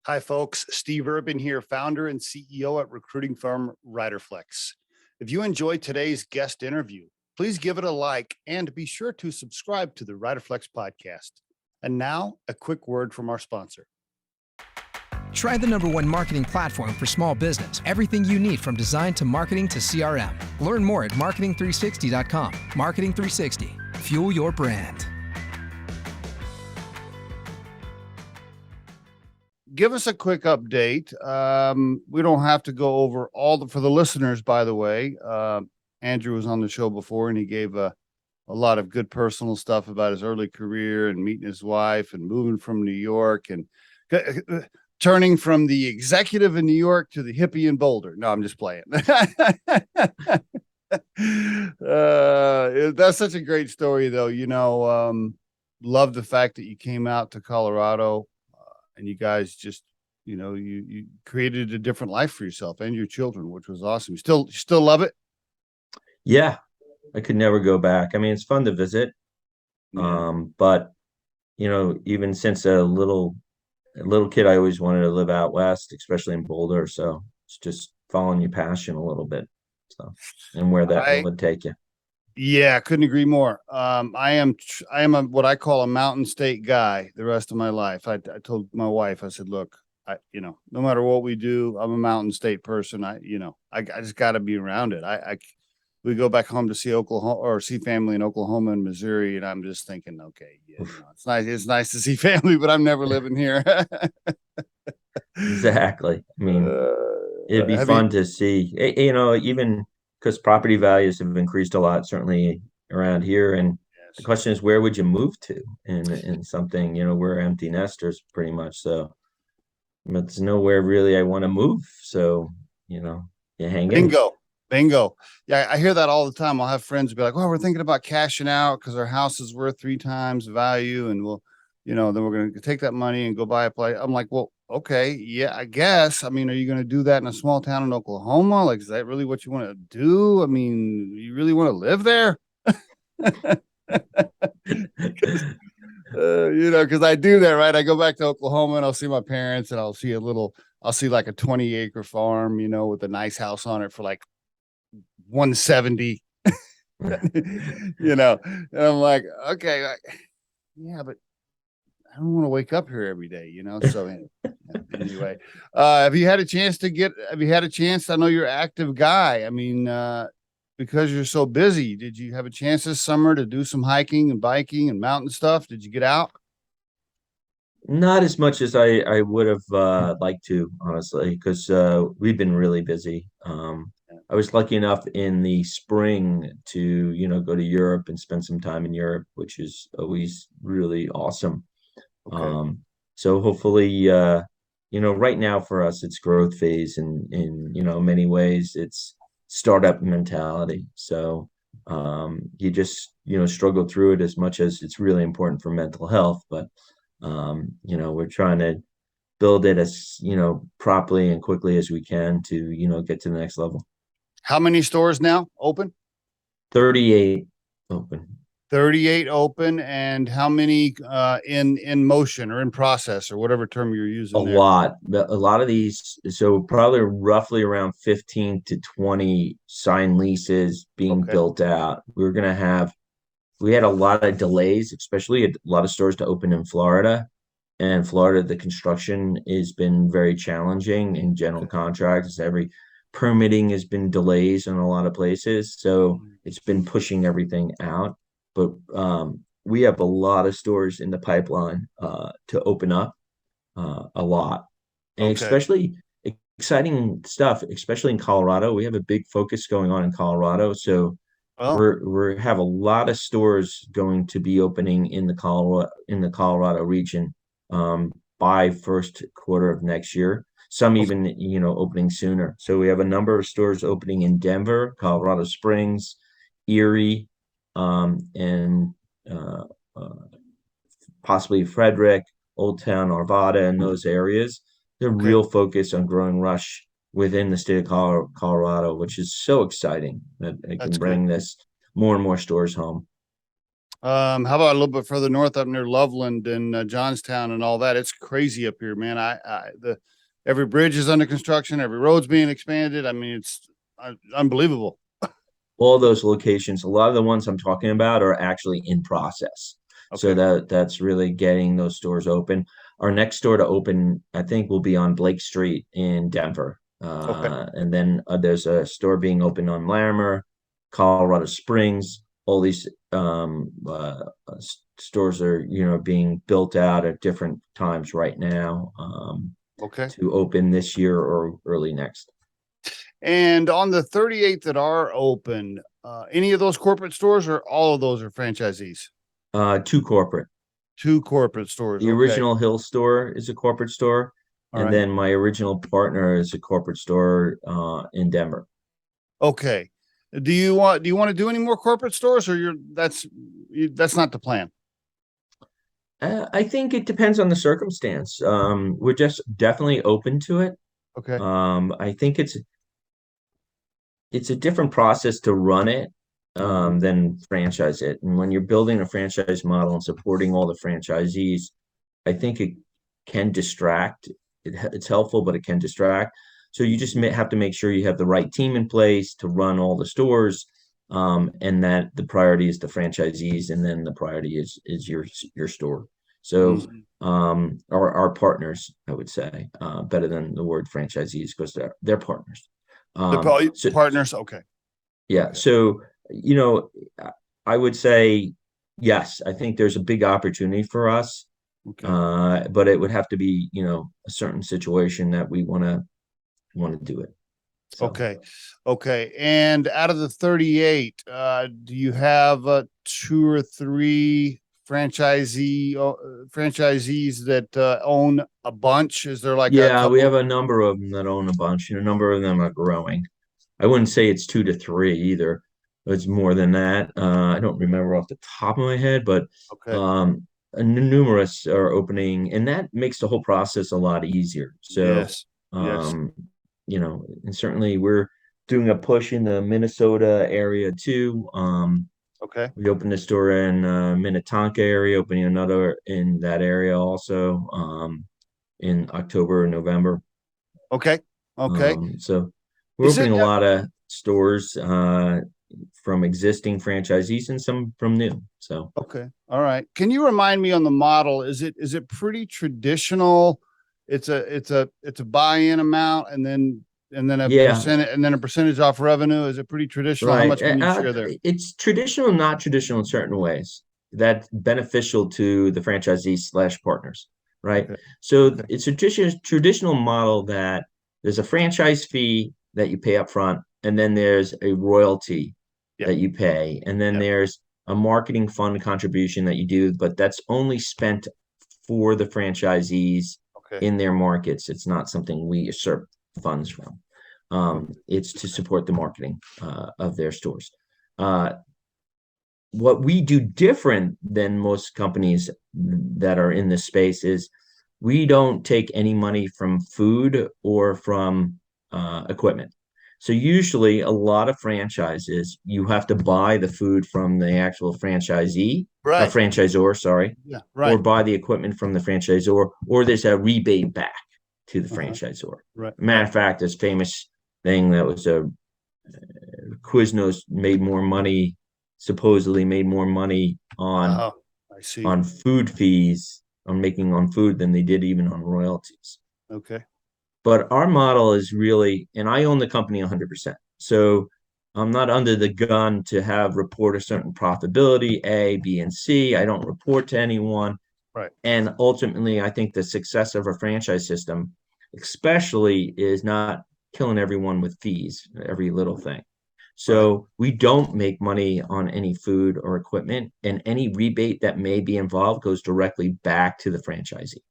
Hi, folks. Steve Urban here, founder and CEO at recruiting firm Riderflex. If you enjoyed today's guest interview, please give it a like and be sure to subscribe to the Riderflex podcast. And now, a quick word from our sponsor. Try the #1 marketing platform for small business. Everything you need from design to marketing to CRM. Learn more at marketing360.com. Marketing 360. Fuel your brand. Give us a quick update. We don't have to go over for the listeners, by the way. Andrew was on the show before and he gave a lot of good personal stuff about his early career and meeting his wife and moving from New York and turning from the executive in New York to the hippie in Boulder. No, I'm just playing. That's such a great story, though. Love the fact that you came out to Colorado and you guys just, you created a different life for yourself and your children, which was awesome. You still love it? Yeah, I could never go back. I mean, it's fun to visit. Yeah. But even since a little kid, I always wanted to live out west, especially in Boulder. So it's just following your passion a little bit. So, and where that would take you. Yeah, I couldn't agree more. I am what I call a mountain state guy the rest of my life. I told my wife, I said, look, no matter what we do, I'm a mountain state person. I just got to be around it. We go back home to see Oklahoma or see family in Oklahoma and Missouri. And I'm just thinking, okay, it's nice. It's nice to see family, but I'm never living here. Exactly. I mean, it'd be fun to see, even because property values have increased a lot, certainly around here. And the question is, where would you move to in something, we're empty nesters pretty much. So it's nowhere really I want to move. So, you hang in. Bingo. Yeah, I hear that all the time. I'll have friends be like, well, we're thinking about cashing out because our house is worth 3 times the value. And we'll, then we're going to take that money and go buy a place. I'm like, well, okay, yeah, I guess. I mean, are you going to do that in a small town in Oklahoma? Like, is that really what you want to do? I mean, you really want to live there? Because I do that, right? I go back to Oklahoma and I'll see my parents and I'll see like a 20-acre farm, with a nice house on it for like 170. And I'm like, okay, yeah, but I don't want to wake up here every day, So anyway, have you had a chance? I know you're an active guy. I mean, because you're so busy, did you have a chance this summer to do some hiking and biking and mountain stuff? Did you get out? Not as much as I would have liked to, honestly, because we've been really busy. I was lucky enough in the spring to, go to Europe and spend some time in Europe, which is always really awesome. Okay. So hopefully, right now for us, it's growth phase and in many ways it's startup mentality. So you just, struggle through it as much as it's really important for mental health. But, we're trying to build it as, properly and quickly as we can to, get to the next level. How many stores now open? 38 open. 38 open, and how many in motion or in process or whatever term you're using? A lot of these, so probably roughly around 15 to 20 signed leases being built out. We had a lot of delays, especially a lot of stores to open in Florida. And Florida, the construction has been very challenging in general contracts. Every permitting has been delays in a lot of places. So it's been pushing everything out. But we have a lot of stores in the pipeline to open up, a lot. And especially exciting stuff, especially in Colorado. We have a big focus going on in Colorado. So we have a lot of stores going to be opening in the Colorado region by first quarter of next year. Some even, opening sooner. So we have a number of stores opening in Denver, Colorado Springs, Erie, and possibly Frederick, Old Town, Arvada, and those areas. The real focus on growing Rush within the state of Colorado, which is so exciting that it can bring this more and more stores home. How about a little bit further north up near Loveland and Johnstown and all that? It's crazy up here, man. The every bridge is under construction, every road's being expanded. I mean, it's unbelievable. All those locations, a lot of the ones I'm talking about are actually in process. So Okay. that's really getting those stores open. Our next store to open, I think, will be on Blake Street in Denver. Okay. And then there's a store being opened on Larimer, Colorado Springs. All these stores are, being built out at different times right now, Okay. to open this year or early next. And on the 38 that are open, any of those corporate stores or all of those are franchisees? Two corporate. Two corporate stores. The Okay. original Hill store is a corporate store, All and right. then my original partner is a corporate store in Denver. Okay. Do you want to do any more corporate stores, or that's not the plan? I think it depends on the circumstance. We're just definitely open to it. Okay. I think it's a different process to run it Mhm. than franchise it. And when you're building a franchise model and supporting all the franchisees, I think it can distract. It's helpful, but it can distract. So you just have to make sure you have the right team in place to run all the stores, and that the priority is the franchisees, and then the priority is your store. So Mhm. our partners, I would say, better than the word franchisees, because they're partners. The So partners. Okay. yeah, Okay. so you know, I would say yes. I think there's a big opportunity for us, Okay. but it would have to be, a certain situation that we want to do it. So Okay. Okay. And out of the 38, do you have two or three franchisees that own a bunch? Is there like a yeah, we couple? have a number of them that own a bunch, and a number of them are growing. I wouldn't say it's two to three either. It's more than that. I don't remember off the top of my head, but Okay. um, numerous are opening, and that makes the whole process a lot easier. So, Yes. Yes. um, and certainly we're doing a push in the Minnesota area too. Okay. We opened a store in Minnetonka area, opening another in that area also, in October or November. Okay. Okay. So we're Is opening it a lot of stores from existing franchisees and some from new. So okay? All right. Can you remind me on the model? Is it pretty traditional? It's a buy-in amount and then a yeah, percentage off revenue. Is it pretty traditional? How right. much can you share there? It's traditional, not traditional in certain ways. That's beneficial to the franchisees slash partners, right? Okay. So Okay. it's a traditional model that there's a franchise fee that you pay up front, and then there's a royalty Yeah. that you pay, and then Yeah. there's a marketing fund contribution that you do, but that's only spent for the franchisees Okay. in their markets. It's not something we usurp funds from. Okay. It's to support the marketing of their stores. Uh, what we do different than most companies that are in this space is we don't take any money from food or from equipment. So usually a lot of franchises, you have to buy the food from the actual franchisee, a Right. franchisor, sorry, Yeah. or Right. buy the equipment from the franchisor, or there's a rebate back to the Uh-huh. franchisor. Right. Matter Right. of fact, this famous thing that was a Quiznos made more money, supposedly made more money Oh, I see. on food fees, on making on food, than they did even on royalties. Okay. But our model is really, and I own the company 100%. So I'm not under the gun to have report a certain profitability, A, B, and C. I don't report to anyone. Right. And ultimately, I think the success of a franchise system, especially, is not killing everyone with fees, every little thing. Right. So we don't make money on any food or equipment, and any rebate that may be involved goes directly back to the franchisee.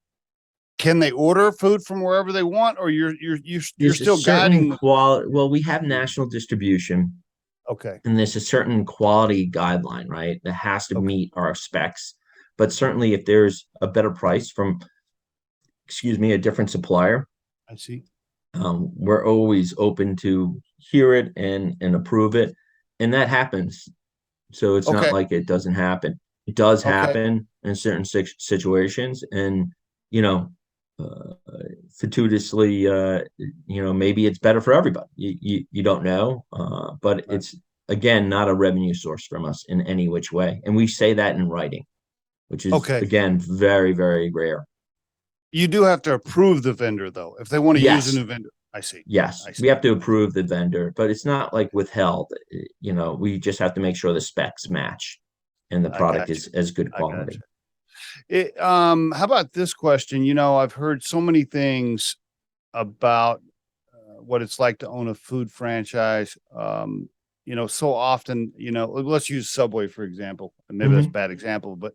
Can they order food from wherever they want, or you're There's a still certain guiding? quality. Well, we have national distribution, Okay. and there's a certain quality guideline, right, that has to Okay. meet our specs. But certainly, if there's a better price from, excuse me, a different supplier, I see. we're always open to hear it and approve it, and that happens. So it's not Okay. like it doesn't happen. does Okay. happen in certain situations, and you know, uh, fortuitously, maybe it's better for everybody. You don't know, but Right. it's again not a revenue source from us in any which way, and we say that in writing, which is Okay. again very, very rare. You do have to approve the vendor though, if they want to use a Yes, new vendor. I see. yes, I we see. have to approve the vendor, but it's not like withheld. We just have to make sure the specs match and the I product got you. is as good I got quality. you. How about this question? I've heard so many things about what it's like to own a food franchise. So often, let's use Subway, for example. And maybe that's a Mhm. bad example, but,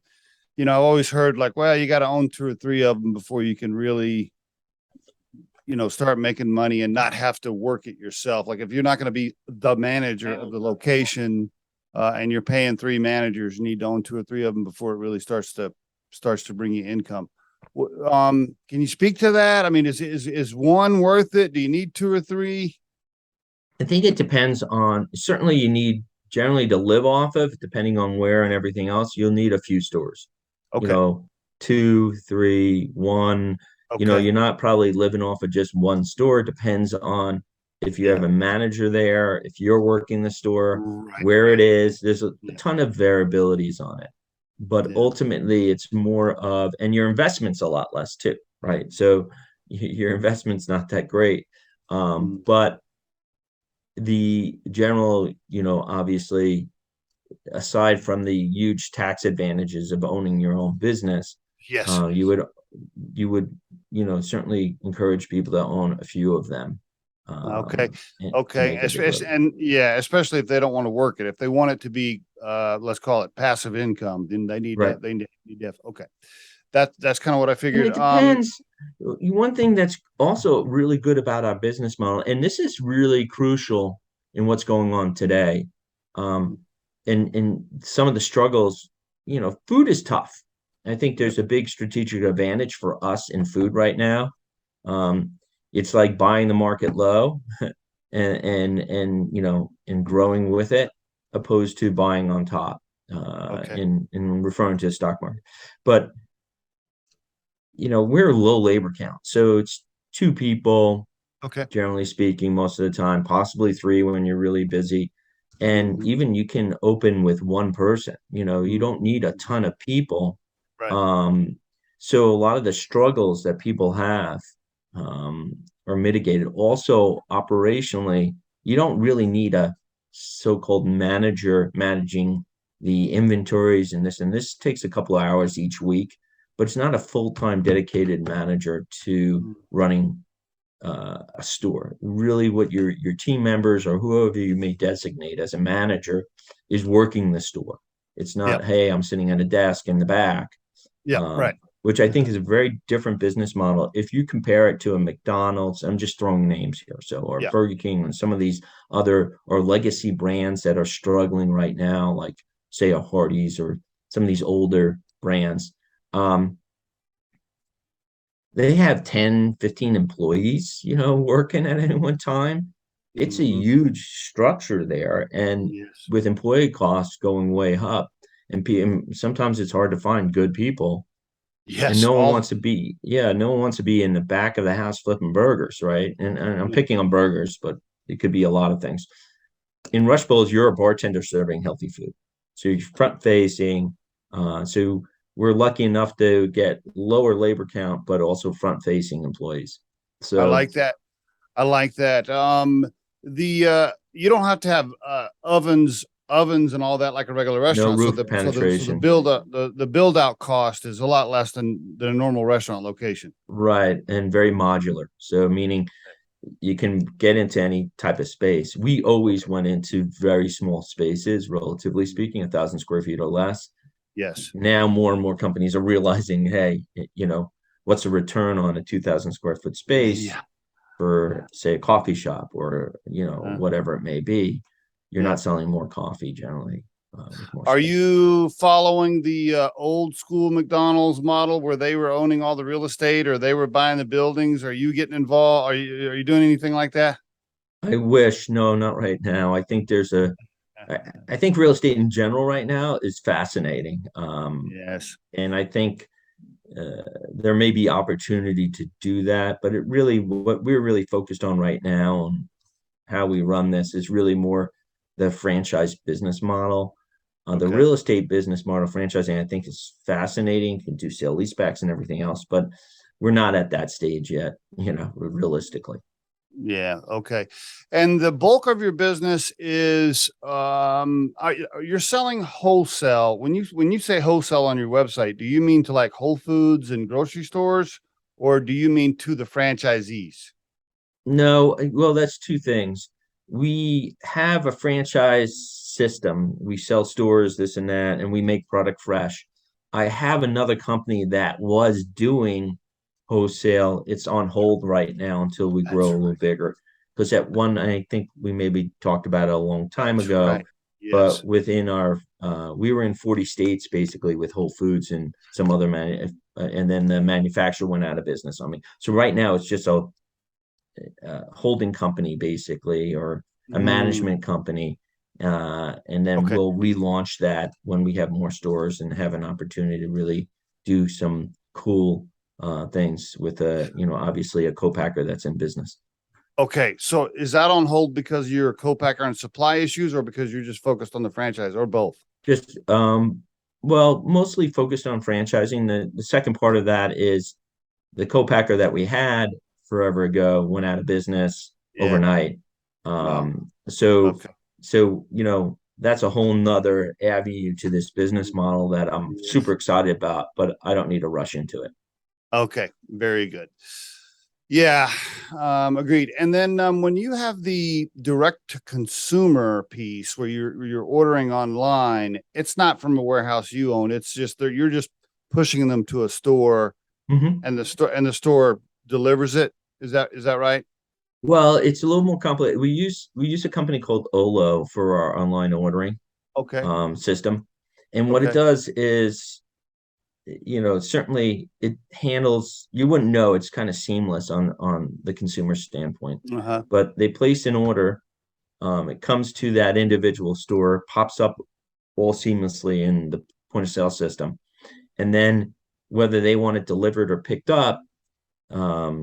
I've always heard like, well, you got to own two or three of them before you can really, start making money and not have to work it yourself. Like if you're not going to be the manager of the location, and you're paying three managers, you need to own two or three of them before it really starts to bring you income. Can you speak to that? I mean, is one worth it? Do you need two or three? I think it depends on, certainly you need generally to live off of, depending on where and everything else, you'll need a few stores, you Okay. know, two, three, one, Okay. you're not probably living off of just one store. It depends on if you have Yeah. a manager there, if you're working the store, Right. where it Right. is. There's a Yeah. ton of variabilities on it. But Yeah. ultimately, it's more of, and your investment's a lot less too, right? So your investment's not that great. Mm. But the general, obviously, aside from the huge tax advantages of owning your own business, Yes. you would certainly encourage people to own a few of them, Okay. and to Okay. make a big Especially, living. and yeah, especially if they don't want to work it. If they want it to be, let's call it passive income, then they need Right. that. They need. Okay. That's kind of what I And figured. it depends. One thing that's also really good about our business model, and this is really crucial in what's going on today, um, and some of the struggles, food is tough. I think Yep. there's a big strategic advantage for us in food right now. Um, it's like buying the market low and growing with it, opposed to buying on top, Okay. in referring to the stock market. But we're a low labor count. So it's two people, Okay. generally speaking, most of the time, possibly three when you're really busy. And Mhm. even you can open with one person, you Mhm. don't need a ton of people. Right. Um, so a lot of the struggles that people have, are mitigated. Also, operationally, you don't really need a so-called manager managing the inventories and this takes a couple of hours each week, but it's not a full-time dedicated manager to Mm. running a store. Really, what your team members or whoever you may designate as a manager is working the store. It's Yep. not, hey, I'm sitting at a desk in the back, Yep. Right. which I think is a very different business model. If you compare it to a McDonald's, I'm just throwing names here, so, or Yeah. Burger King and some of these other or legacy brands that are struggling right now, like say a Hardee's or some of these older brands. They have 10, 15 employees, working at any one time. It's a Hmm. huge structure there. And Yes. with employee costs going way up, and sometimes it's hard to find good people. And Yes. no one All. wants to be, yeah, no one wants to be in the back of the house flipping burgers, right? And I'm Yeah. picking on burgers, but it could be a lot of things. In Rush Bowls, you're a bartender serving healthy food. So you're front facing. So we're lucky enough to get lower labor count, but also front facing employees. I So like that. I like that. The you don't have to have ovens and all that like a regular no restaurant. So roof the penetration. build out cost is a lot less than a normal restaurant location. Right. And very modular. So meaning you can get into any type of space. We always Okay. went into very small spaces, relatively speaking, 1,000 square feet or less. Yes. Now more and more companies are realizing, hey, what's the return on a 2,000 square foot space Yeah. for, say, a coffee shop or Uh, whatever it may be. You're yeah. not selling more coffee generally, with more Are space. you following the old school McDonald's model where they were owning all the real estate or they were buying the buildings? Are you getting involved? Are you doing anything like that? I wish, no, not right now. I think there's I think real estate in general right now is fascinating. Yes. And I think there may be opportunity to do that, but it really, what we're really focused on right now and how we run this is really more the franchise business model. The Okay. real estate business model, franchising, I think is fascinating. Can do sale leasebacks and everything else, but we're not at that stage yet, realistically. Yeah. Okay. And the bulk of your business is you're selling wholesale. When you say wholesale on your website, do you mean to like Whole Foods and grocery stores, or do you mean to the franchisees? No, well, that's two things. We have a franchise system. We sell stores, this and that, and we make product fresh. I have another company that was doing wholesale. It's on hold right now until we grow That's a little bigger. Because at one, I think we maybe talked about it a long time that's ago, right. Yes. but within our, we were in 40 states basically with Whole Foods and some other and then the manufacturer went out of business on me. So right now it's just a holding company basically, or a Mm, management company, and then okay. we'll relaunch that when we have more stores and have an opportunity to really do some cool things with obviously a co-packer that's in business. Okay. So is that on hold because you're a co-packer and supply issues, or because you're just focused on the franchise, or both? Just well, mostly focused on franchising. The second part of that is the co-packer that we had forever ago went out of business Yeah. overnight. Wow. So Okay. that's a whole nother avenue to this business model that I'm super Yes. excited about, but I don't need to rush into it. Okay, very good. Yeah, agreed. And then when you have the direct to consumer piece where you're ordering online, it's not from a warehouse you own. It's just you're just pushing them to a store, Mhm. and the store delivers it. Is that right? Well, it's a little more complicated. We use a company called Olo for our online ordering Okay. system, and what it Okay. does is certainly it handles, you wouldn't know, it's kind of seamless on the consumer standpoint, Uh-huh. but they place an order, it comes to that individual store, pops up all seamlessly in the point of sale system, and then whether they want it delivered or picked up,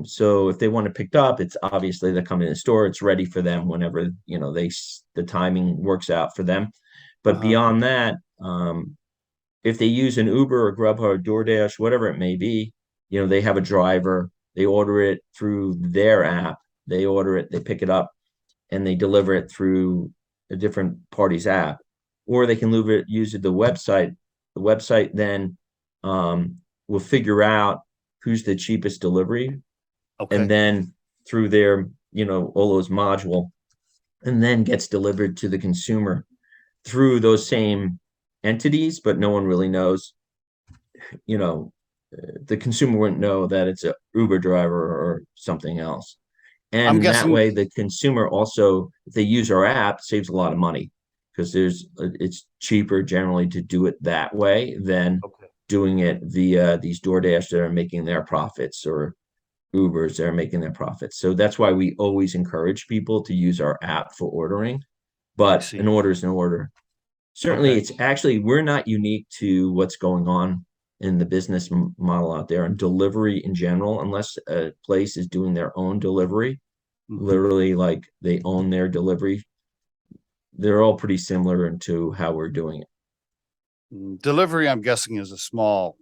so if they want it picked up, it's obviously they come in the store, it's ready for them whenever the timing works out for them. But Uh-huh. beyond that, if they use an Uber or Grubhub or DoorDash, whatever it may be, they have a driver, they order it through their app, they order it, they pick it up, and they deliver it through a different party's app, or they can use it the website. The website then will figure out who's the cheapest delivery, and Okay. then through their Olo's module, and then gets delivered to the consumer through those same entities, but no one really knows, you know, the consumer wouldn't know that it's a Uber driver or something else. I'm And that guessing. way, the consumer also, if they use our app, saves a lot of money because it's cheaper generally to do it that way than Okay. doing it via these DoorDash that are making their profits, or Ubers that are making their profits. So that's why we always encourage people to use our app for ordering. I But see. an order is an order. Certainly, Okay. it's actually, we're not unique to what's going on in the business model out there and delivery in general, unless a place is doing their own delivery, Mhm. literally like they own their delivery. They're all pretty similar to how we're doing it. Delivery, I'm guessing, is a small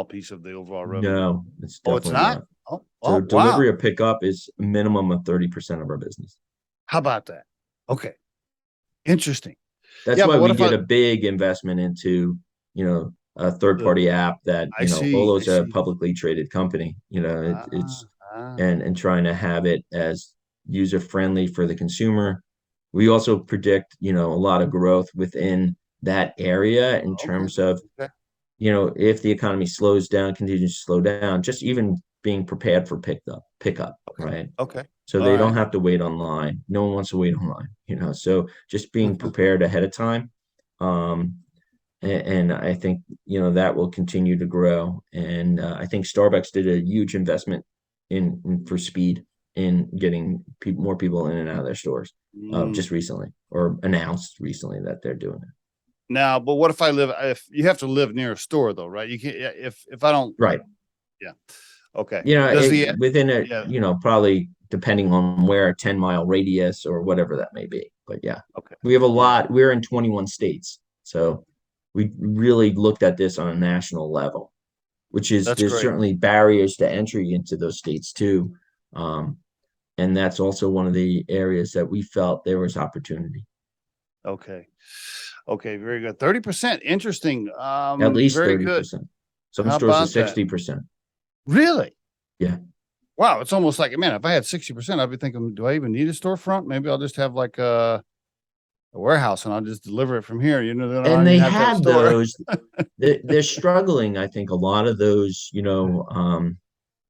piece of the overall revenue. No, it's Oh, it's definitely not? not. Oh, So oh, wow. delivery or pickup is a minimum of 30% of our business. How about that? Okay. Interesting. That's Yeah, why but what we if did a big investment into, a third the party app that, I see, I Olo's a see. publicly traded company, Ah, it's, ah, and trying to have it as user friendly for the consumer. We also predict, a lot of growth within that area in okay, terms of, okay, if the economy slows down, continues to slow down, just even being prepared for pickup, okay, right? okay. So All they don't right. have to wait online. No one wants to wait online, so just being prepared ahead of time. Um, and I think, that will continue to grow. And I think Starbucks did a huge investment for speed in getting more people in and out of their stores just recently, or announced recently that they're doing it. Now, but what if you have to live near a store though, right? You can't, if I don't, Right. yeah. Okay. Within a, yeah. probably depending on where, a 10-mile radius or whatever that may be. But yeah, Okay. we have a lot. We're in 21 states. So we really looked at this on a national level, which is, That's there's great. certainly barriers to entry into those states too. And that's also one of the areas that we felt there was opportunity. Okay. Okay. Very good. 30%. Interesting. At least Very good. 30%. Some How stores are about that? 60%. Really? Yeah. Wow. It's almost like, man, if I had 60%, I'd be thinking, do I even need a storefront? Maybe I'll just have like a warehouse and I'll just deliver it from here. You know, then I don't And they even have to have a have store. those. They're struggling. I think a lot of those,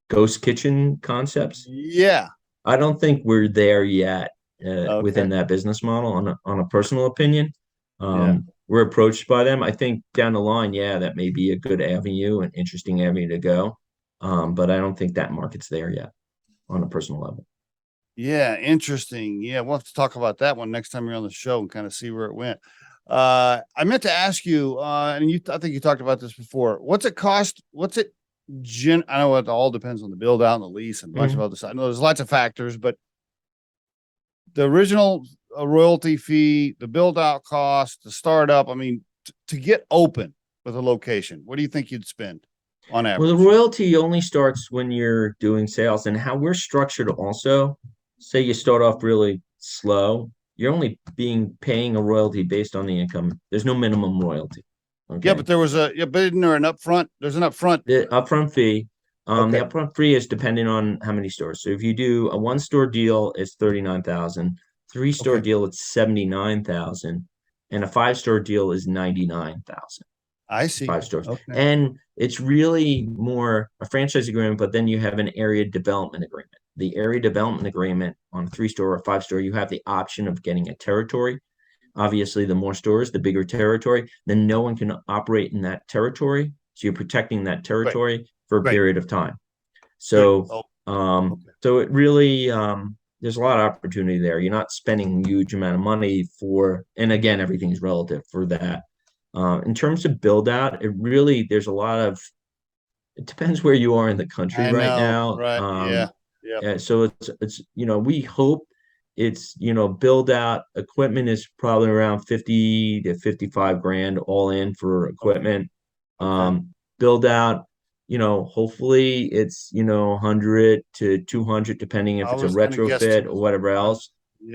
ghost kitchen concepts. Yeah. I don't think we're there yet within Okay. that business model. On a personal opinion, Yeah. we're approached by them. I think down the line, yeah, that may be a good avenue, an interesting avenue to go. But I don't think that market's there yet on a personal level. Yeah. Interesting. Yeah. We'll have to talk about that one next time you're on the show and kind of see where it went. I meant to ask you, and I think you talked about this before. What's it cost? I know it all depends on the build out and the lease and a bunch of other stuff. I know there's lots of factors, but the original royalty fee, the build out cost, the startup, I mean, to get open with a location, what do you think you'd spend on average? Well, the royalty only starts when you're doing sales, and how we're structured also, say you start off really slow, you're only paying a royalty based on the income. There's no minimum royalty. Yeah, Okay. but isn't there an upfront? There's an upfront. The upfront fee. Okay. The upfront fee is depending on how many stores. So if you do a 1-store deal, it's 39,000. 3-store Okay. deal, it's 79,000, and a 5-store deal is 99,000. I see. 5 stores. Okay. And it's really more a franchise agreement, but then you have an area development agreement. The area development agreement on a 3-store or 5-store, you have the option of getting a territory. Obviously, the more stores, the bigger territory, then no one can operate in that territory. So you're protecting that territory for a period of time. So, so it really, there's a lot of opportunity there. You're not spending a huge amount of money and again, everything's relative for that. In terms of build out, there's a lot of, it depends where you are in the country right now. Right. Yeah. So it's, we hope it's, build out equipment is probably around 50 to 55 grand all in for equipment. Okay. Build out, hopefully it's, 100 to 200, depending if it's a retrofit or whatever else.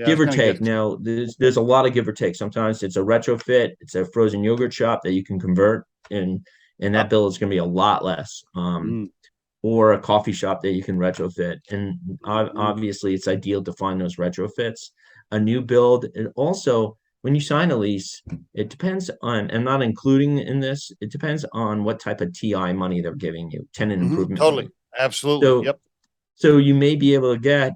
Give or take. Now, there's a lot of give or take. Sometimes it's a retrofit, it's a frozen yogurt shop that you can convert, and that bill is going to be a lot less. Or a coffee shop that you can retrofit. And obviously, it's ideal to find those retrofits. A new build, and also when you sign a lease, it depends on, and not including in this, it depends on what type of TI money they're giving you, tenant improvement. Totally. Money. Absolutely. So you may be able to get,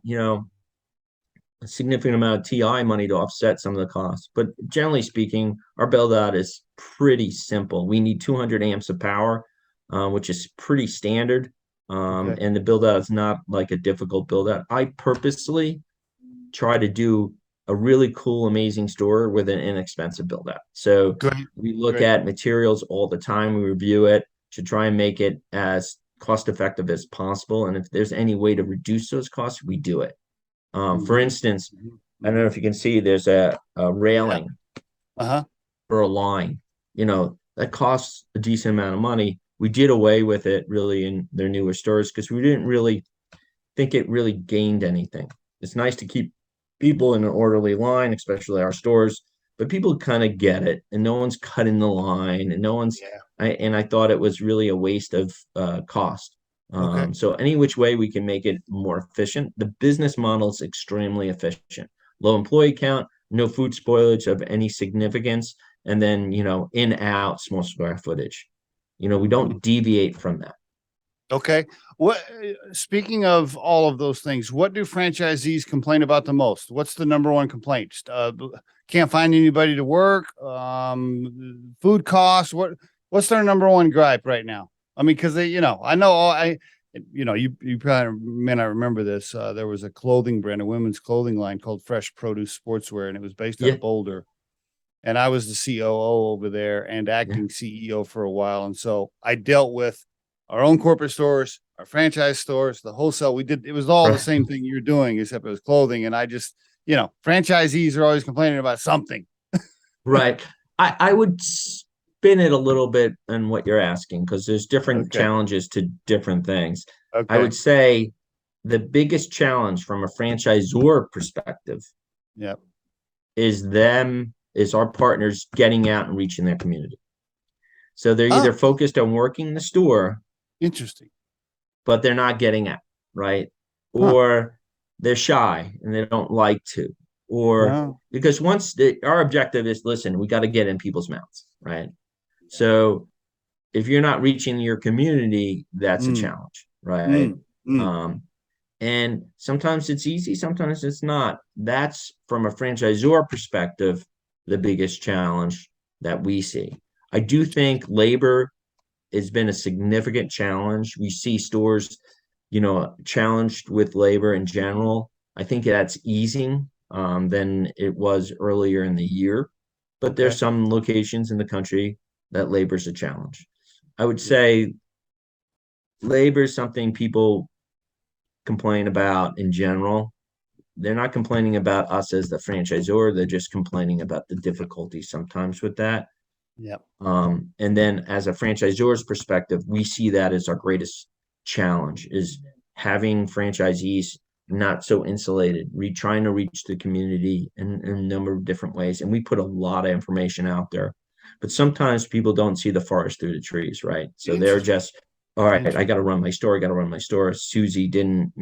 a significant amount of TI money to offset some of the costs. But generally speaking, our build out is pretty simple. We need 200 amps of power, which is pretty standard. And the build out is not like a difficult build out. I purposely try to do a really cool, amazing store with an inexpensive build out. So we look at materials all the time. We review it to try and make it as cost effective as possible. And if there's any way to reduce those costs, we do it. For instance, I don't know if you can see, there's a railing for a line, that costs a decent amount of money. We did away with it really in their newer stores because we didn't really think it really gained anything. It's nice to keep people in an orderly line, especially our stores, but people kind of get it, and no one's cutting the line, and no one's. I thought it was really a waste of cost. So any which way we can make it more efficient. The business model is extremely efficient. Low employee count, no food spoilage of any significance, and then in out small square footage. We don't deviate from that. Okay. Speaking of all of those things, what do franchisees complain about the most? What's the number one complaint? Can't find anybody to work. Food costs. What's their number one gripe right now? I mean, because I know you probably may not remember this. There was a clothing brand, a women's clothing line called Fresh Produce Sportswear, and it was based out Yeah. of Boulder. And I was the COO over there and Yeah. acting CEO for a while. And so I dealt with our own corporate stores, our franchise stores, the wholesale. It was all the Right. same thing you're doing, except it was clothing. And I just, franchisees are always complaining about something. Right. I would spin it a little bit in what you're asking because there's different Okay. challenges to different things. I Okay. would say the biggest challenge from a franchisor perspective Yep. is our partners getting out and reaching their community. So they're either Oh, focused on working the store, interesting. but they're not getting out, right? Huh. Or they're shy and they don't like to, or No. because our objective is, listen, we got to get in people's mouths, right? Yeah. So if you're not reaching your community, that's a Mm, challenge, right? mm, mm. And sometimes it's easy, sometimes it's not. That's from a franchisor perspective, the biggest challenge that we see. I do think labor has been a significant challenge. We see stores, challenged with labor in general. I think that's easing than it was earlier in the year. But there's Okay. some locations in the country that labor's a challenge. I would Yeah. say labor is something people complain about in general. They're not complaining about us as the franchisor. They're just complaining about the difficulties sometimes with that. Yep. And then as a franchisor's perspective, we see that as our greatest challenge is having franchisees not so insulated, trying to reach the community in a number of different ways. And we put a lot of information out there, but sometimes people don't see the forest through the trees, right? So they're Interesting. just, all right, I Interesting. got to run my store. I got to run my store. Susie didn't,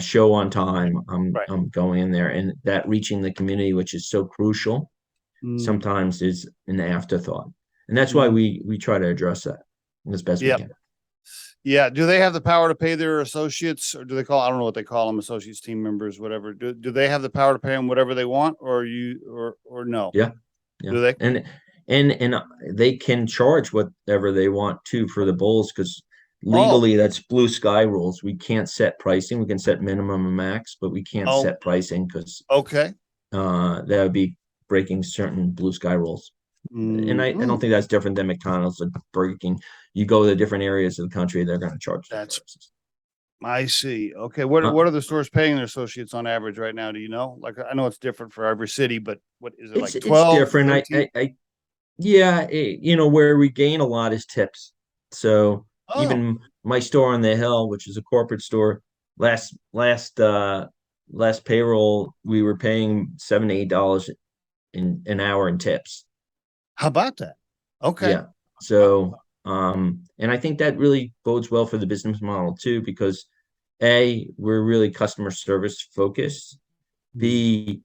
show on time. Right. I'm going in there, and that reaching the community, which is so crucial, Mm, sometimes is an afterthought. And that's why mm. we try to address that as best we Yep. can. Yeah. Do they have the power to pay their associates, or do they call? I don't know what they call them, associates, team members, whatever. Do they have the power to pay them whatever they want, or no? Yeah. Yeah. Do they? And they can charge whatever they want to for the bowls because Oh, legally that's blue sky rules. We can't set pricing. We can set minimum and max, but we can't oh, set pricing because okay. that would be breaking certain blue sky rules. And I don't Mm, think that's different than McDonald's or Burger King. You go to different areas of the country, they're going to charge different that's prices. I see. Okay. What Uh, what are the stores paying their associates on average right now? Do you know? Like I know it's different for every city, but what is it like it's 12, different. 13? Yeah, where we gain a lot is tips. So Oh, even my store on the hill, which is a corporate store, last payroll, we were paying $7 to $8 in an hour in tips. how about that? Okay. Yeah. So, and I think that really bodes well for the business model too, because A, we're really customer service focused. Mm, B,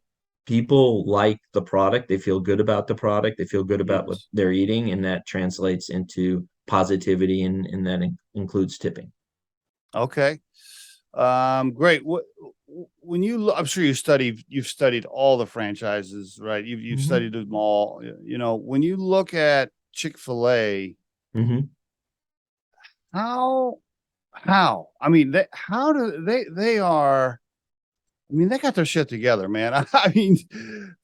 people like the product. They feel good about the product. They feel good about what yes. they're eating, and that translates into positivity, and that includes tipping. Okay. Great. When I'm sure you've studied all the franchises, right? You've Mm-hmm. studied them all. When you look at Chick-fil-A, Mm-hmm. how I mean, how do they are. I mean, they got their shit together, man. I mean,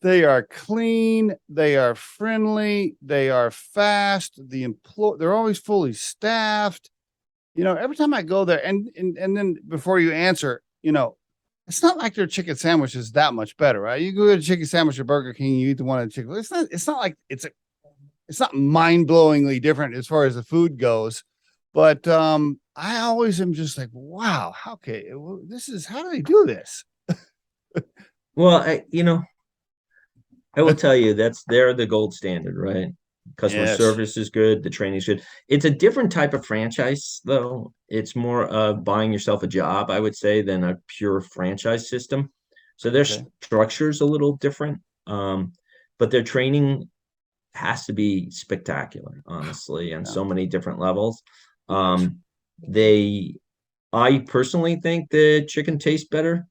they are clean, they are friendly, they are fast. They're always fully staffed. Every time I go there, and then before you answer, it's not like their chicken sandwich is that much better, right? You go get a chicken sandwich at Burger King, you eat the one at Chick-fil-A. It's not like it's not mind-blowingly different as far as the food goes. But I always am just like, wow, okay, how do they do this? Well, I will tell you they're the gold standard, right? Customer Yes. service is good, the training is good. It's a different type of franchise, though. It's more of buying yourself a job, I would say, than a pure franchise system. So their Okay. structure is a little different, but their training has to be spectacular, honestly, on Yeah. so many different levels. Yes. Um, they, I personally think the chicken tastes better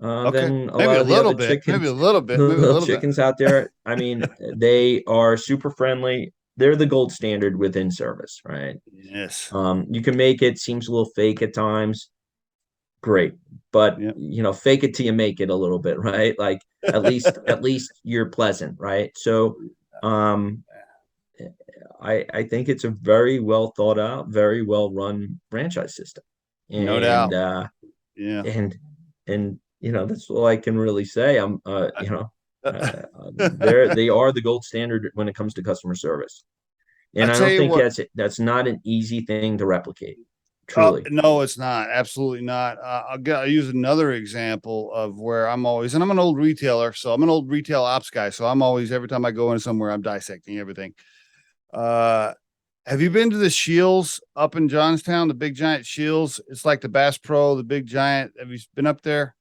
Okay. than a Maybe lot a of the little other bit. Maybe a chickens, little bit. Maybe a little little bit. chickens out there. I mean, they are super friendly. they're the gold standard within service, right? Yes. You can make it seems a little fake at times, great, but Yeah. fake it till you make it a little bit, right? Like at least you're pleasant, right? So um I think it's a very well thought out, very well run franchise system. No And doubt. Yeah. and that's all I can really say. They are the gold standard when it comes to customer service. I And I tell don't you think what. that's not an easy thing to replicate, truly. No, it's not. Absolutely not. I'll use another example of where I'm always, and I'm an old retailer, so I'm an old retail ops guy. So I'm always, every time I go in somewhere, I'm dissecting everything. Uh, have you been to the Shields up in Johnstown, the big giant Shields? It's like the Bass Pro, the big giant. Have you been up there?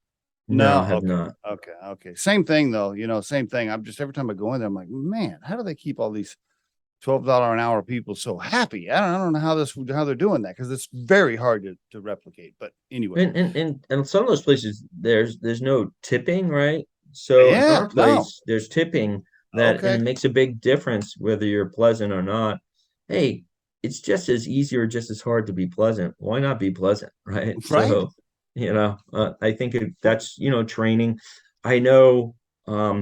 No, I No. have Okay. not. Okay. Same thing though. Same thing. I'm just, every time I go in there, I'm like, man, how do they keep all these $12 an hour people so happy? I don't know how they're doing that, because it's very hard to replicate. But anyway, And some of those places there's no tipping, right? So in yeah, our no, place, there's tipping and okay, it makes a big difference whether you're pleasant or not. Hey, it's just as easy or just as hard to be pleasant. Why not be pleasant, right? right, So, I think that's, training. I know uh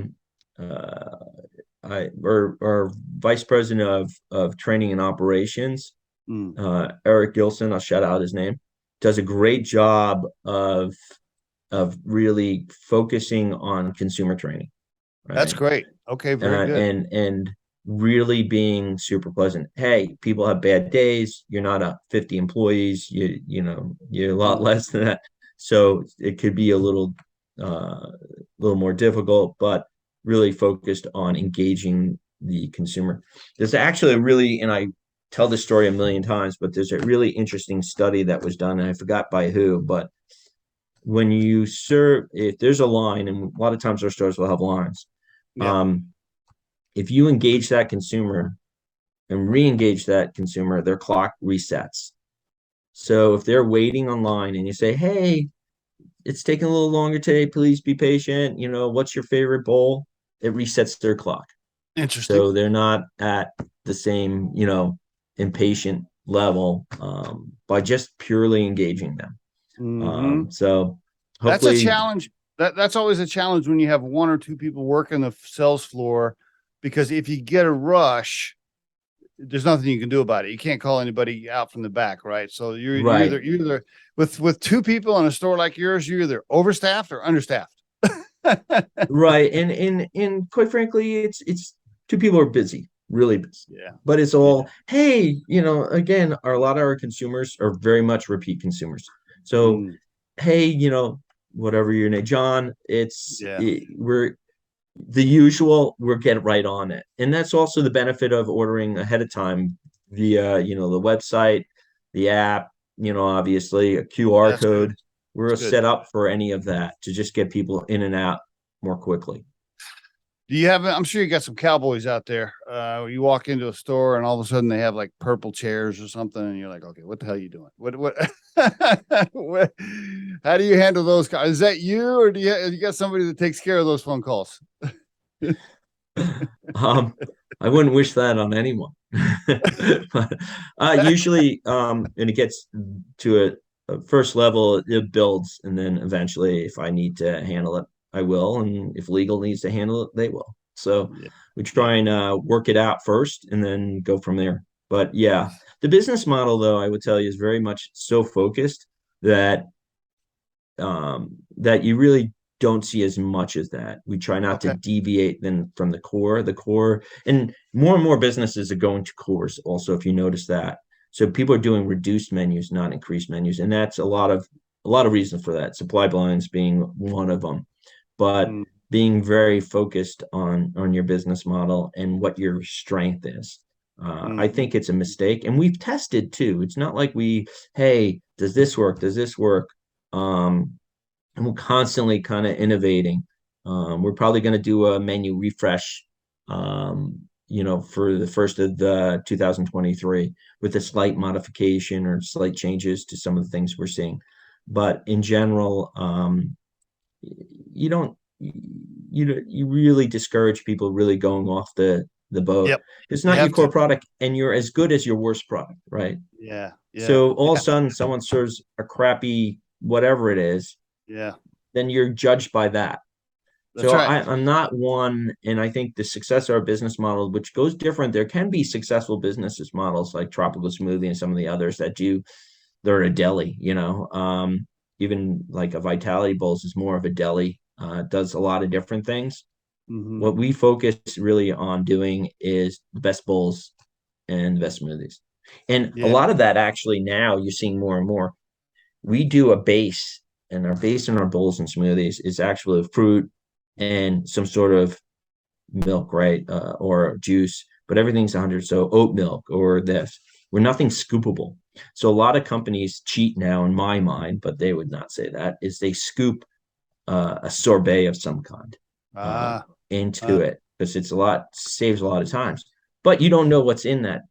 our vice president of training and operations, mm, Eric Gilson, I'll shout out his name, does a great job of really focusing on consumer training, that's right? great. Okay, very good. And really being super pleasant. Hey, people have bad days. You're not a 50 employees. You're a lot Mm, less than that. So it could be a little more difficult, but really focused on engaging the consumer. There's actually and I tell this story a million times, but there's a really interesting study that was done, and I forgot by who, but when you serve, if there's a line, and a lot of times our stores will have lines, yeah, um, if you engage that consumer and re-engage that consumer, their clock resets. So if they're waiting online and you say, hey, it's taking a little longer today, please be patient. What's your favorite bowl? It resets their clock. interesting. So they're not at the same, impatient level by just purely engaging them. Hmm. So That's a hopefully, challenge. That's always a challenge when you have one or two people working the sales floor, because if you get a rush, there's nothing you can do about it. You can't call anybody out from the back, right? So right, you're either with two people in a store like yours, you're either overstaffed or understaffed. right, and quite frankly, it's two people are busy, really busy, Yeah. but it's Yeah. all, hey, again, a lot of our consumers are very much repeat consumers. So, Mm, hey, whatever your name, John, yeah. we're the usual, we'll get right on it. And that's also the benefit of ordering ahead of time via, the website, the app, obviously a QR That's good. code. We're That's good. set up for any of that to just get people in and out more quickly. Do you have, I'm sure you got some cowboys out there. You walk into a store and all of a sudden they have like purple chairs or something, and you're like, okay, what the hell are you doing? What, what how do you handle those? Is that you, or do you got somebody that takes care of those phone calls? Um, I wouldn't wish that on anyone. But usually, and it gets to a first level, it builds, and then eventually, if I need to handle it, I will, and if legal needs to handle it, they will. So Yeah. we Yeah. try and work it out first, and then go from there. But yeah, Nice. the business model, though, I would tell you, is very much so focused that that you really don't see as much as that. We try not to Okay. deviate then from the core. The core, and more businesses are going to cores also, if you notice that. So people are doing reduced menus, not increased menus. And that's a lot of reasons for that. Supply blinds being one of them. But Mm, being very focused on your business model and what your strength is. I mhm, think it's a mistake. And we've tested too. It's not like hey, does this work? Does this work? Um, and we're constantly kind of innovating. We're probably going to do a menu refresh, for the first of the 2023 with a slight modification or slight changes to some of the things we're seeing. But in general, you don't, you really discourage people really going off the boat. Yep. It's You not your have core to. product, and you're as good as your worst product, right? Yeah. Yeah. So all of Yeah. a sudden, someone serves a crappy whatever it is, Yeah. then you're judged by that. That's So right. I'm not one, and I think the success of our business model, which goes different, there can be successful businesses models like Tropical Smoothie and some of the others that do, they're a deli, even like a Vitality Bowls is more of a deli, does a lot of different things. Hmm. What we focus really on doing is the best bowls and the best smoothies. And a Yeah. lot of that actually now you're seeing more and more. We do a base, and our base in our bowls and smoothies is actually fruit and some sort of milk, right? Or juice, but everything's 100. So oat milk or this. We're nothing scoopable. So a lot of companies cheat now, in my mind, but they would not say that, is they scoop a sorbet of some kind Ah. into it because saves a lot of times. But you don't know what's in that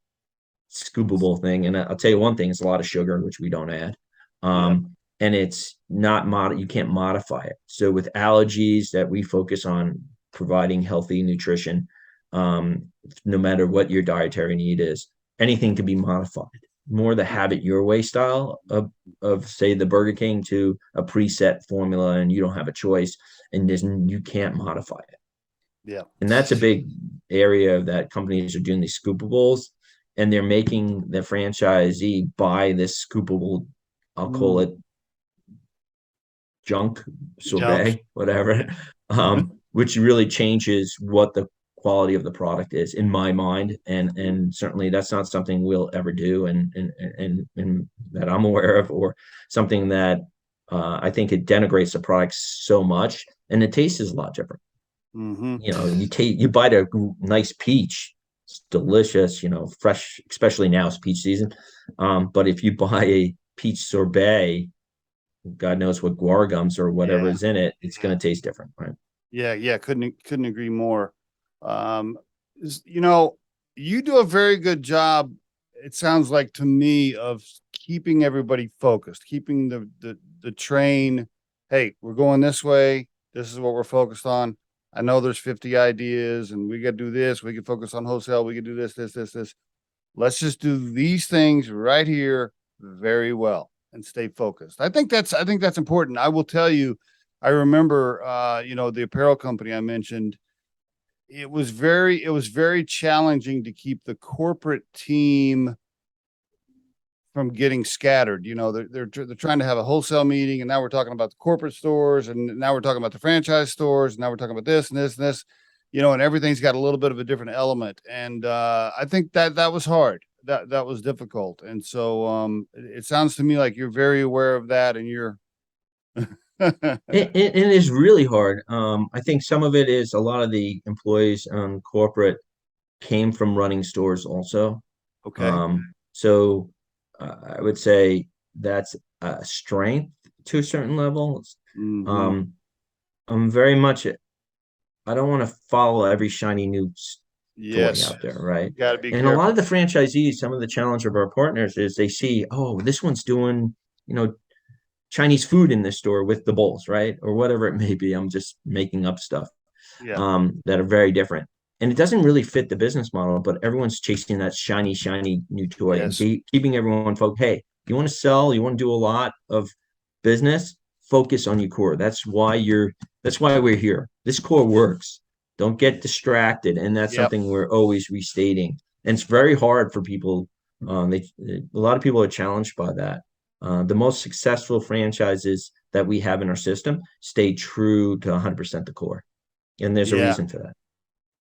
scoopable thing. And I'll tell you one thing, it's a lot of sugar, which we don't add. Yep. And it's not you can't modify it. So with allergies that we focus on providing healthy nutrition, no matter what your dietary need is, anything can be modified. More the have it your way style of say the Burger King to a preset formula, and you don't have a choice, and you can't modify it. Yeah. And that's a big area that companies are doing these scoopables, and they're making the franchisee buy this scoopable, I'll call it junk Junk. sorbet, whatever, which really changes what the quality of the product is in my mind. And certainly that's not something we'll ever do and that I'm aware of, or something that I think it denigrates the product so much, and the taste is a lot different. Hmm. You bite a nice peach, it's delicious, fresh, especially now it's peach season. But if you buy a peach sorbet, God knows what guar gums or whatever Yeah. is in it, it's going to taste different, right? Yeah. Yeah. Couldn't agree more. Um, you know, you do a very good job. It sounds like to me of keeping everybody focused, keeping the train. Hey, we're going this way. This is what we're focused on. I know there's 50 ideas and we got to do this. We can focus on wholesale. We can do this. Let's just do these things right here very well and stay focused. I think that's important. I will tell you, I remember the apparel company I mentioned, it was very challenging to keep the corporate team from getting scattered. They're trying to have a wholesale meeting, and now we're talking about the corporate stores, and now we're talking about the franchise stores, and now we're talking about this and this and this, and everything's got a little bit of a different element. And I think that was hard. That was difficult. And so it sounds to me like you're very aware of that, and you're It is really hard. I think some of it is a lot of the employees corporate came from running stores also. okay. So I would say that's a strength to a certain level. Hmm. Um, I'm very much, I don't want to follow every shiny new toy Yes, out there, right? got to be And a lot of careful. the franchisees, some of the challenge of our partners is they see, oh, this one's doing, Chinese food in this store with the bowls, right? Or whatever it may be. I'm just making up stuff Yeah. that are very different. And it doesn't really fit the business model, but everyone's chasing that shiny new toy and Yes. keeping everyone focused. Hey, you want to sell, you want to do a lot of business, focus on your core. That's why we're here. This core works. Don't get distracted. And that's Yep. something we're always restating. And it's very hard for people. A lot of people are challenged by that. The most successful franchises that we have in our system stay true to 100% the core. And there's a Yeah. reason for that.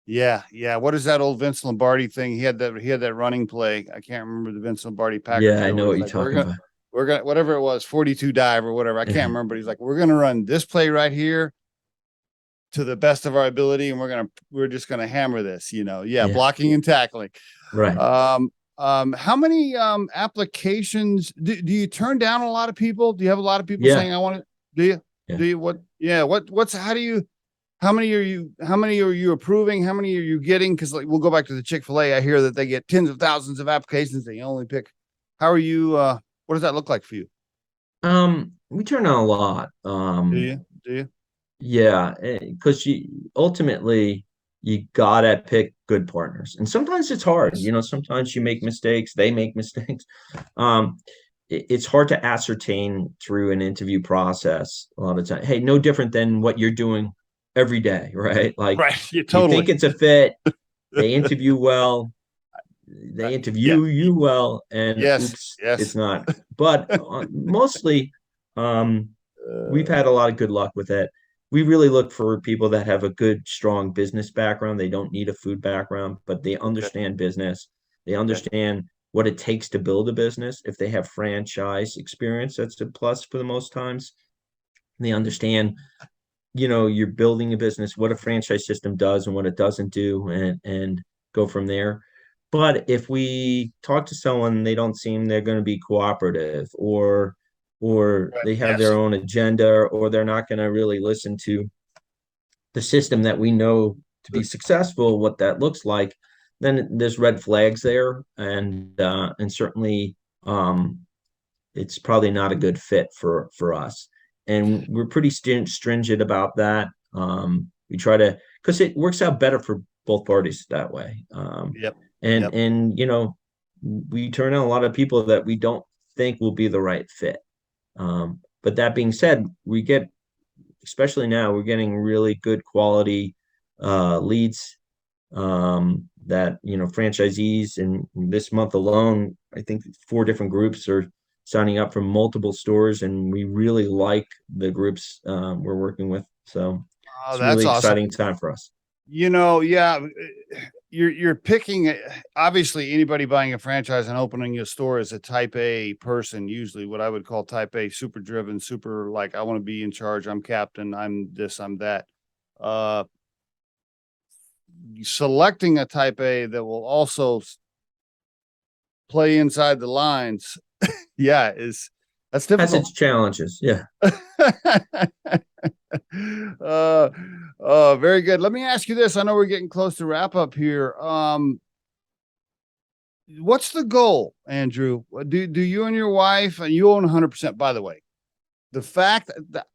Yeah, yeah. What is that old Vince Lombardi thing? He had that running play. I can't remember the Vince Lombardi Packers Yeah, I deal know where what he's you're like, we're talking gonna about. we're gonna whatever it was, 42 dive or whatever. I can't remember. He's like, we're gonna run this play right here to the best of our ability, and we're just gonna hammer this, Yeah, Yeah, blocking and tackling. right. How many applications do you turn down a lot of people? Do you have a lot of people Yeah, saying I want to do you? yeah. Do you what? Yeah, what's how do you how many are you approving? How many are you getting? Because like we'll go back to the Chick-fil-A. I hear that they get tens of thousands of applications. They only pick. How are you? What does that look like for you? We turn on a lot. Do you? Do you? Yeah, because you ultimately you gotta pick good partners. And sometimes it's hard, sometimes you make mistakes, they make mistakes. It's hard to ascertain through an interview process a lot of time. Hey, no different than what you're doing every day, right? Like Right. Yeah, you think totally. it's a fit, they interview well, they Yeah. interview you well, and Yes. oops, it's Yes. not. But mostly, we've had a lot of good luck with it. We really look for people that have a good, strong business background. They don't need a food background, but they Okay. understand business. They Okay. understand what it takes to build a business. If they have franchise experience, that's a plus for the most times. They understand, you're building a business, what a franchise system does and what it doesn't do, and go from there. But if we talk to someone, they don't seem they're going to be cooperative, or Right. they have their Yes. own agenda, or they're not going to really listen to the system that we know to be successful, what that looks like, then there's red flags there, and certainly um, it's probably not a good fit for us. And we're pretty stringent about that. We try to, because it works out better for both parties that way. Yep. And Yep. and we turn out a lot of people that we don't think will be the right fit. But that being said, we get, especially now, we're getting really good quality leads, that franchisees. And this month alone, I think 4 different groups are signing up from multiple stores, and we really like the groups we're working with. So Oh, it's a that's really awesome. exciting time for us. Yeah, you're picking obviously anybody buying a franchise and opening a store is a type A person, usually what I would call type A, super driven, super like I want to be in charge, I'm captain, I'm this, I'm that. Uh Selecting a type A that will also play inside the lines, yeah, is that's Has difficult. its challenges. Yeah. uh, Very good. Let me ask you this. I know we're getting close to wrap up here. What's the goal, Andrew? Do you and your wife, and you own 100%, by the way, the fact that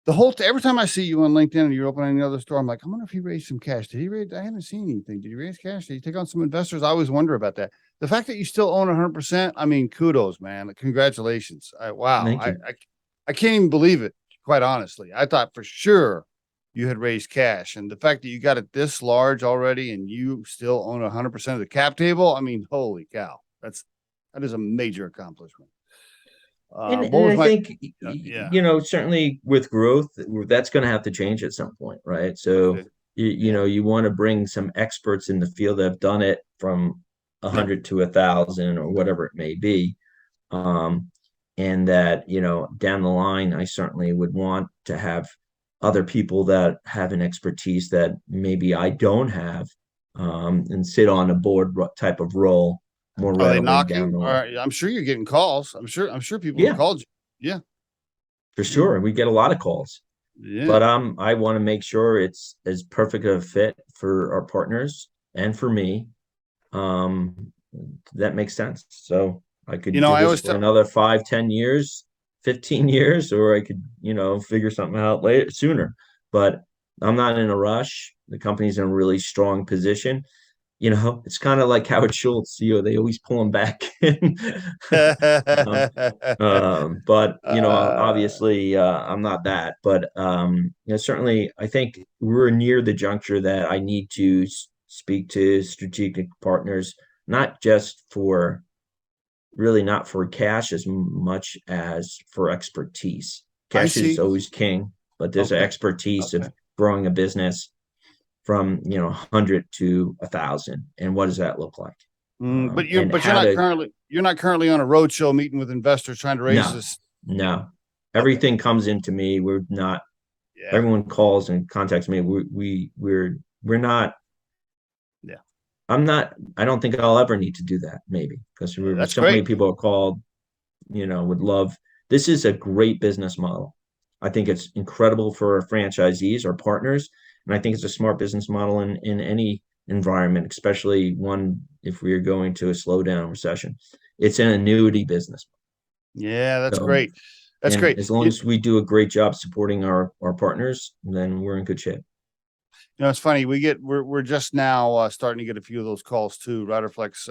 the whole every time I see you on LinkedIn and you're opening another store, I'm like, I wonder if he raised some cash. Did he raise? I haven't seen anything. Did he raise cash? Did he take on some investors? I always wonder about that. The fact that you still own 100%, I mean, kudos, man. Congratulations. Wow. Thank you. I can't even believe it. Quite honestly, I thought for sure you had raised cash, and the fact that you got it this large already and you still own 100% of the cap table. I mean, holy cow. That is a major accomplishment. What And was I my, think, yeah. certainly with growth, that's going to have to change at some point, right? So, Okay. Yeah. you want to bring some experts in the field that have done it from Yep. 100 to 1,000 or whatever it may be. Um, and that, down the line, I certainly would want to have other people that have an expertise that maybe I don't have, and sit on a board type of role more Are they readily down knocking? the Or line. I'm sure you're getting calls. I'm sure people have Yeah, called you. Yeah. for Yeah. sure. We get a lot of calls. Yeah. But I want to make sure it's as perfect a fit for our partners and for me. Um, that makes sense. So I could do I this always for tell, another 5, 10 years, 15 years, or I could, figure something out later sooner. But I'm not in a rush. The company's in a really strong position. It's kind of like Howard Schultz, they always pull him back in. um, but uh, obviously, I'm not that. But certainly, I think we're near the juncture that I need to speak to strategic partners, not just for really not for cash as much as for expertise. I Cash is see. always king, but there's an Okay. expertise of Okay. growing a business from 100 to 1,000, and what does that look like? But And how to you're not currently on a roadshow meeting with investors trying to raise No, this. no. Okay. Everything comes into me. We're not. Yeah. Everyone calls and contacts me. We're not. Yeah. I'm not. I don't think I'll ever need to do that. Maybe because That's so many great. people are called. Would love. This is a great business model. I think it's incredible for our franchisees, our partners, and I think it's a smart business model in any environment, especially one if we are going to a slowdown recession. It's an annuity business. Yeah, that's So, great. That's and great. as long as we do a great job supporting our partners, then we're in good shape. It's funny. We're just now starting to get a few of those calls too. Riderflex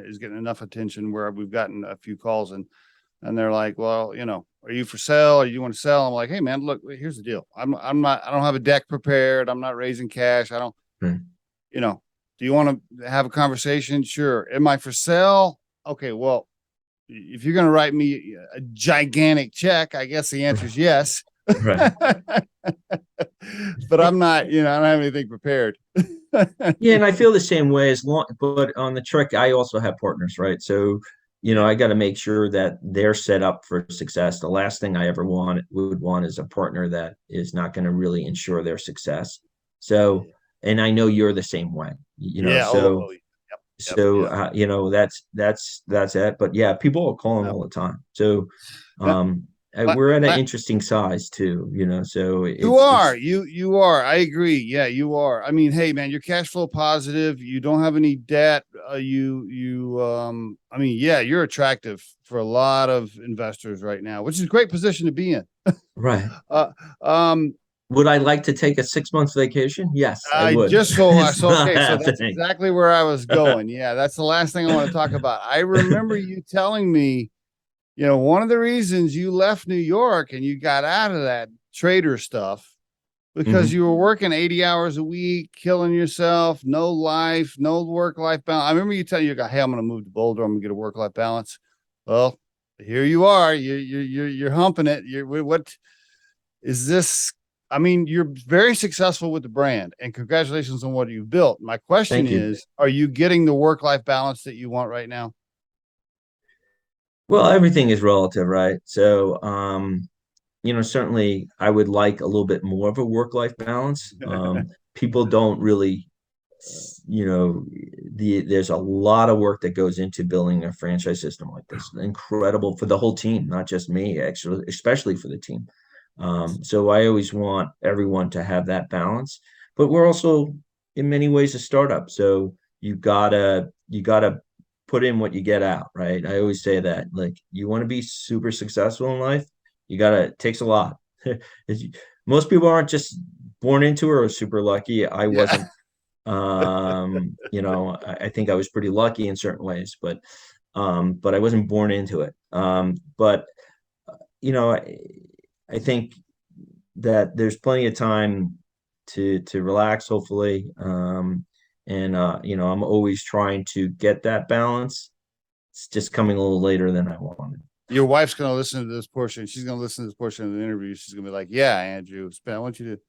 is getting enough attention where we've gotten a few calls, and they're like, well, are you for sale? Or you want to sell? I'm like, hey man, look, here's the deal. I don't have a deck prepared. I'm not raising cash. I don't, do you want to have a conversation? Sure. Am I for sale? Okay. Well, if you're going to write me a gigantic check, I guess the answer is yes. Right. But I'm not, I don't have anything prepared. Yeah, and I feel the same way but on the trick, I also have partners, right? So, I got to make sure that they're set up for success. The last thing I ever would want is a partner that is not going to really ensure their success. So, and I know you're the same way, Yeah. so, Yep. that's it. But yeah, people are calling all the time. So, Yep. we're at an interesting size too, so you are. I agree. Yeah, you are. I mean, hey man, you're cash flow positive. You don't have any debt. I mean, yeah, you're attractive for a lot of investors right now, which is a great position to be in. right. Uh, um, Would I like to take a 6 months vacation? Yes, I would. okay. So that's exactly where I was going. Yeah, that's the last thing I want to talk about. I remember you telling me, one of the reasons you left New York and you got out of that trader stuff because you were working 80 hours a week, killing yourself, no life, no work-life balance. I remember you telling your guy, hey, I'm going to move to Boulder. I'm going to get a work-life balance. Well, here you are. You're humping it. What is this? I mean, you're very successful with the brand, and congratulations on what you've built. My question is, are you getting the work-life balance that you want right now? Well, everything is relative, right? So, certainly I would like a little bit more of a work-life balance. People don't really, there's a lot of work that goes into building a franchise system like this. Incredible for the whole team, not just me, actually, especially for the team. So I always want everyone to have that balance, but we're also in many ways a startup. So you gotta put in what you get out, right? I always say that, like, you want to be super successful in life, it takes a lot. Most people aren't just born into it or super lucky. I wasn't. I think I was pretty lucky in certain ways, but I wasn't born into it. But you know, I, I think that there's plenty of time to relax, hopefully. And I'm always trying to get that balance. It's just coming a little later than I wanted. Your wife's going to listen to this portion. She's going to listen to this portion of the interview. She's going to be like, yeah, Andrew, I want you to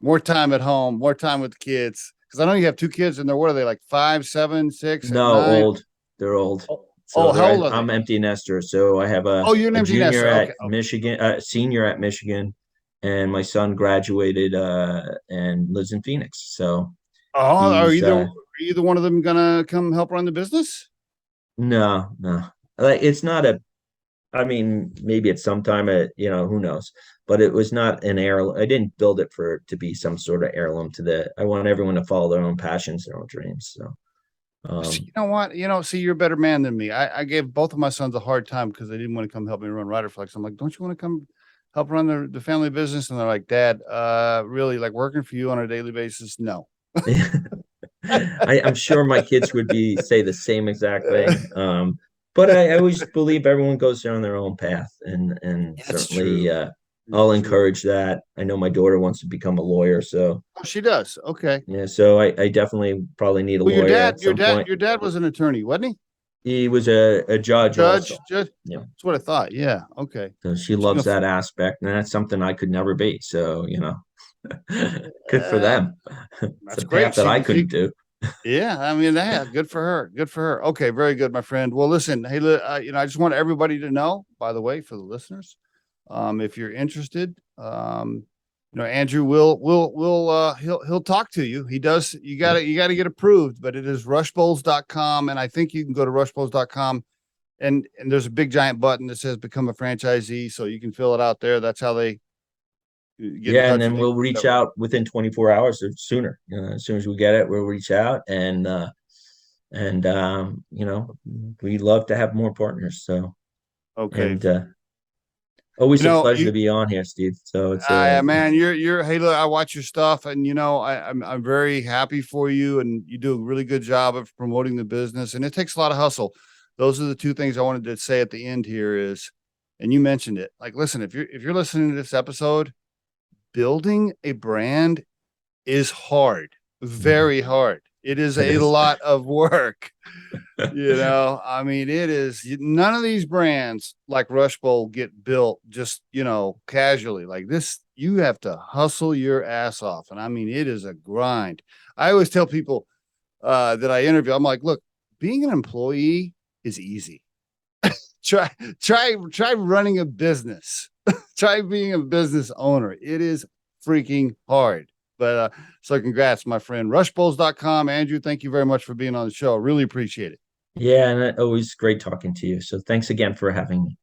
more time at home, more time with the kids. Cause I know you have two kids and what are they, like 5, 7, 6, No, 9? old. They're old. So how old are I'm they? empty nester. So I have You're an a empty junior nester. at Okay. Michigan, senior at Michigan, and my son graduated and lives in Phoenix. So Are he's either one of them gonna come help run the business? no. Like, it's not a, I mean, maybe at some time, who knows? But it was not an heirloom. I didn't build it to be some sort of heirloom I want everyone to follow their own passions, their own dreams. So, You know what? See, you're a better man than me. I gave both of my sons a hard time because they didn't want to come help me run Riderflex. I'm like, don't you want to come help run the family business? And they're like, Dad, really, like working for you on a daily basis? No. I'm sure my kids would say the same exact thing. But I always believe everyone goes down their own path, and That's certainly true. I'll encourage that. I know my daughter wants to become a lawyer, so Oh, she does. Okay. yeah. So I definitely probably need a Well, lawyer at some point. your dad was an attorney, wasn't He was a judge also. Judge. Yeah. That's what I thought. Yeah. Okay. So she She's loves gonna, that aspect, and that's something I could never be. So, good for uh, them. It's that's a great. path that I couldn't do. Yeah, I mean, yeah, good for her. Good for her. Okay, very good, my friend. Well, listen, hey, I just want everybody to know, by the way, for the listeners, if you're interested, Andrew he'll talk to you. He does. You gotta get approved, but it is rushbowls.com. And I think you can go to rushbowls.com and there's a big giant button that says become a franchisee. So you can fill it out there. That's how they get in Yeah, and touch then with you. we'll reach out within 24 hours or sooner. As soon as we get it, we'll reach out, and we love to have more partners. So, Okay. and Always a pleasure You, to be on here, Steve. So man, hey, look, I watch your stuff, and I'm very happy for you, and you do a really good job of promoting the business, and it takes a lot of hustle. Those are the two things I wanted to say at the end here is, and you mentioned it. Like, listen, if you're listening to this episode, building a brand is hard, very hard. It is it a is. lot of work. I mean, it is none of these brands like Rush Bowl get built just, casually like this. You have to hustle your ass off. And I mean, it is a grind. I always tell people that I interview, I'm like, look, being an employee is easy. Try running a business. Try being a business owner. It is freaking hard. But so congrats, my friend. Rushbowls.com. Andrew, thank you very much for being on the show. Really appreciate it. Yeah, and always great talking to you. So thanks again for having me.